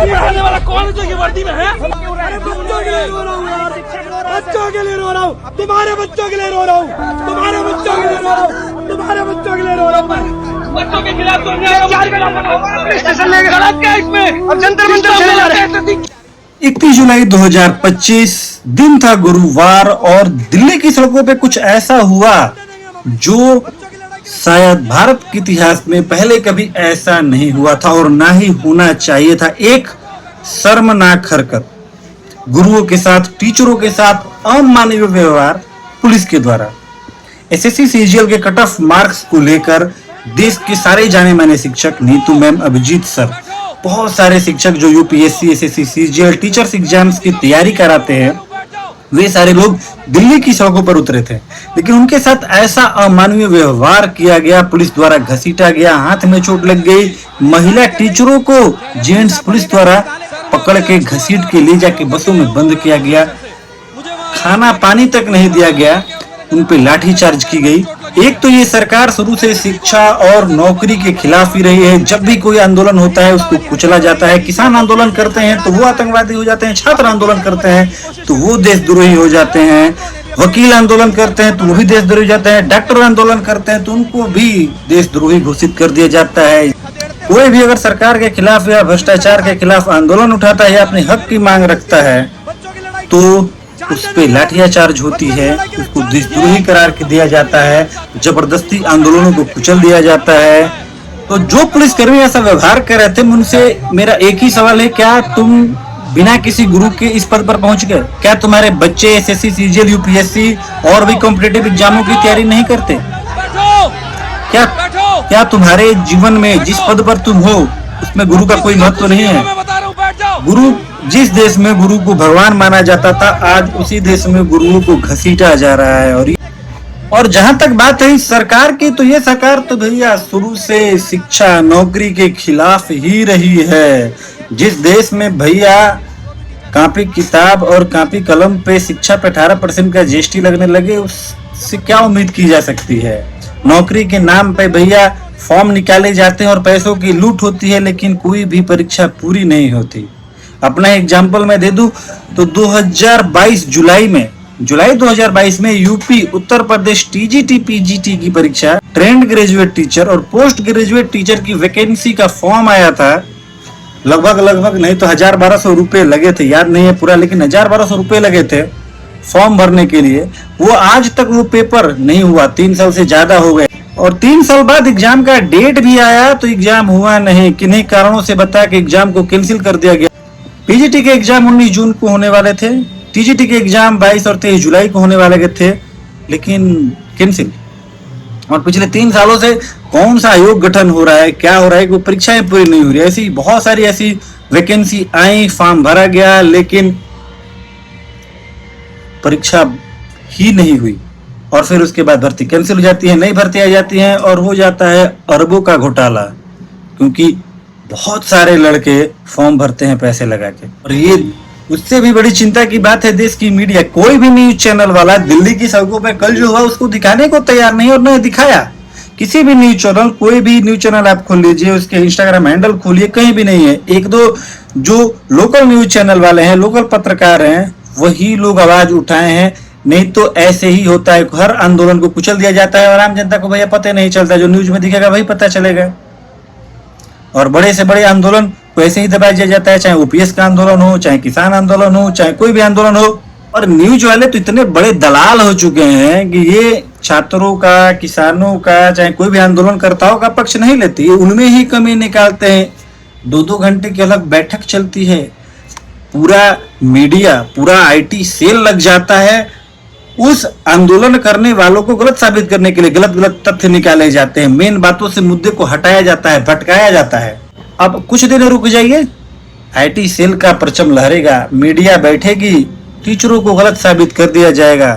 पढ़ाने वाला कौन है जो ये वर्दी में है? बच्चों के लिए रो रहा हूँ यार, बच्चों के लिए रो रहा हूँ, तुम्हारे बच्चों के लिए रो रहा हूँ, तुम्हारे बच्चों के लिए रो रहा हूँ, तुम्हारे बच्चों के लिए रो रहा हूँ। बच्चों के खिलाफ तो अब जंतर मंतर चले जा रहे हैं। 31 जुलाई 2025 दिन था गुरुवार और दिल्ली की सड़कों पे कुछ ऐसा हुआ जो शायद भारत के इतिहास में पहले कभी ऐसा नहीं हुआ था और ना ही होना चाहिए था। एक शर्मनाक हरकत, गुरुओं के साथ, टीचरों के साथ अमानवीय व्यवहार पुलिस के द्वारा। एसएससी सीजीएल के कट ऑफ मार्क्स को लेकर देश के सारे जाने माने शिक्षक, नीतू मैम, अभिजीत सर, बहुत सारे शिक्षक जो UPSC, SSC, CGL, teachers exams की तैयारी कराते हैं, वे सारे लोग दिल्ली की सड़कों पर उतरे थे। लेकिन उनके साथ ऐसा अमानवीय व्यवहार किया गया, पुलिस द्वारा घसीटा गया, हाथ में चोट लग गई, महिला टीचरों को जेंट्स पुलिस द्वारा पकड़ के घसीट के ले जाके बसों में बंद किया गया, खाना पानी तक नहीं दिया गया, उन पे लाठीचार्ज की गई। एक तो ये सरकार शुरू से शिक्षा और नौकरी के खिलाफ ही रही है। जब भी कोई आंदोलन होता है उसको कुचला जाता है। किसान आंदोलन करते हैं तो वो आतंकवादी हो जाते हैं, छात्र आंदोलन करते हैं तो वो देशद्रोही हो जाते हैं, वकील आंदोलन करते हैं तो वो भी देशद्रोही हो जाते हैं, डॉक्टर आंदोलन करते हैं तो उनको भी देशद्रोही घोषित कर दिया जाता है। कोई भी अगर सरकार के खिलाफ या भ्रष्टाचार के खिलाफ आंदोलन उठाता है या अपने हक की मांग रखता है तो उस पे लाठीचार्ज होती है, उसको देशद्रोही करार के दिया जाता है, जबरदस्ती आंदोलनों को कुचल दिया जाता है। तो जो पुलिसकर्मी ऐसा व्यवहार कर रहे थे, उनसे मेरा एक ही सवाल है, क्या तुम बिना किसी गुरु के इस पद पर पहुंच गए? क्या तुम्हारे बच्चे एसएससी, सीजीएल, यूपीएससी और भी कॉम्पिटिटिव एग्जामों की तैयारी नहीं करते? क्या तुम्हारे जीवन में जिस पद पर तुम हो उसमें गुरु का कोई महत्व नहीं है? गुरु, जिस देश में गुरु को भगवान माना जाता था, आज उसी देश में गुरुओं को घसीटा जा रहा है। और जहां तक बात है सरकार की, तो ये सरकार तो भैया शुरू से शिक्षा नौकरी के खिलाफ ही रही है। जिस देश में भैया कॉपी किताब और कॉपी कलम पे शिक्षा पे 18% का जीएसटी लगने लगे, उससे क्या उम्मीद की जा सकती है? नौकरी के नाम पे भैया फॉर्म निकाले जाते हैं और पैसों की लूट होती है, लेकिन कोई भी परीक्षा पूरी नहीं होती। अपना एग्जाम्पल मैं दे दूं तो 2022 जुलाई 2022 में UP Uttar Pradesh TGT PGT की परीक्षा, ट्रेंड ग्रेजुएट टीचर और पोस्ट ग्रेजुएट टीचर की वैकेंसी का फॉर्म आया था। लगभग नहीं तो 1000-1200 रुपए लगे थे, याद नहीं है पूरा, लेकिन 1000-1200 रुपए लगे थे फॉर्म भरने के लिए। वो आज तक वो पेपर नहीं हुआ, 3 साल से ज्यादा हो गए। और 3 साल बाद एग्जाम का डेट भी आया तो एग्जाम हुआ नहीं। किन्हीं कारणों से बता के एग्जाम को कैंसिल कर दिया गया। पीजीटी के एग्जाम 19 जून को होने वाले थे, टीजीटी के एग्जाम 22 और 23 जुलाई को होने वाले थे, लेकिन कैंसिल। और पिछले 3 सालों से कौन सा आयोग गठन हो रहा है, क्या हो रहा है, कोई परीक्षाएं पूरी नहीं हो रही। ऐसी बहुत सारी ऐसी वैकेंसी आई, फॉर्म भरा गया, लेकिन परीक्षा ही नहीं हुई। और फिर उसके बाद भर्ती कैंसिल हो जाती है, नई भर्ती आ जाती है और हो जाता है अरबों का घोटाला, क्योंकि बहुत सारे लड़के फॉर्म भरते हैं पैसे लगा के। और ये उससे भी बड़ी चिंता की बात है, देश की मीडिया, कोई भी न्यूज चैनल वाला दिल्ली की सड़कों पे कल जो हुआ उसको दिखाने को तैयार नहीं और न दिखाया। किसी भी न्यूज चैनल, कोई भी न्यूज चैनल आप खोल लीजिए, उसके इंस्टाग्राम हैंडल खोलिए, कहीं भी नहीं है। 1-2 जो लोकल न्यूज चैनल वाले हैं, लोकल पत्रकार हैं, वही लोग आवाज उठाए हैं। नहीं तो ऐसे ही होता है, हर आंदोलन को कुचल दिया जाता है और आम जनता को भैया पता नहीं चलता, जो न्यूज में दिखेगा वही पता चलेगा। और बड़े से बड़े आंदोलन को ऐसे ही दबा दिया जाता है, चाहे ओपीएस का आंदोलन हो, चाहे किसान आंदोलन हो, चाहे कोई भी आंदोलन हो। और न्यूज वाले तो इतने बड़े दलाल हो चुके हैं कि ये छात्रों का, किसानों का, चाहे कोई भी आंदोलनकर्ताओं का पक्ष नहीं लेते, ये उनमें ही कमी निकालते हैं। 2-2 घंटे की अलग बैठक चलती है, पूरा मीडिया, पूरा आईटी सेल लग जाता है। उस आंदोलन करने वालों को गलत साबित करने के लिए गलत तथ्य निकाले जाते हैं, मेन बातों से मुद्दे को हटाया जाता है, भटकाया जाता है। अब कुछ दिन रुक जाइए, आईटी सेल का परचम लहरेगा, मीडिया बैठेगी, टीचरों को गलत साबित कर दिया जाएगा।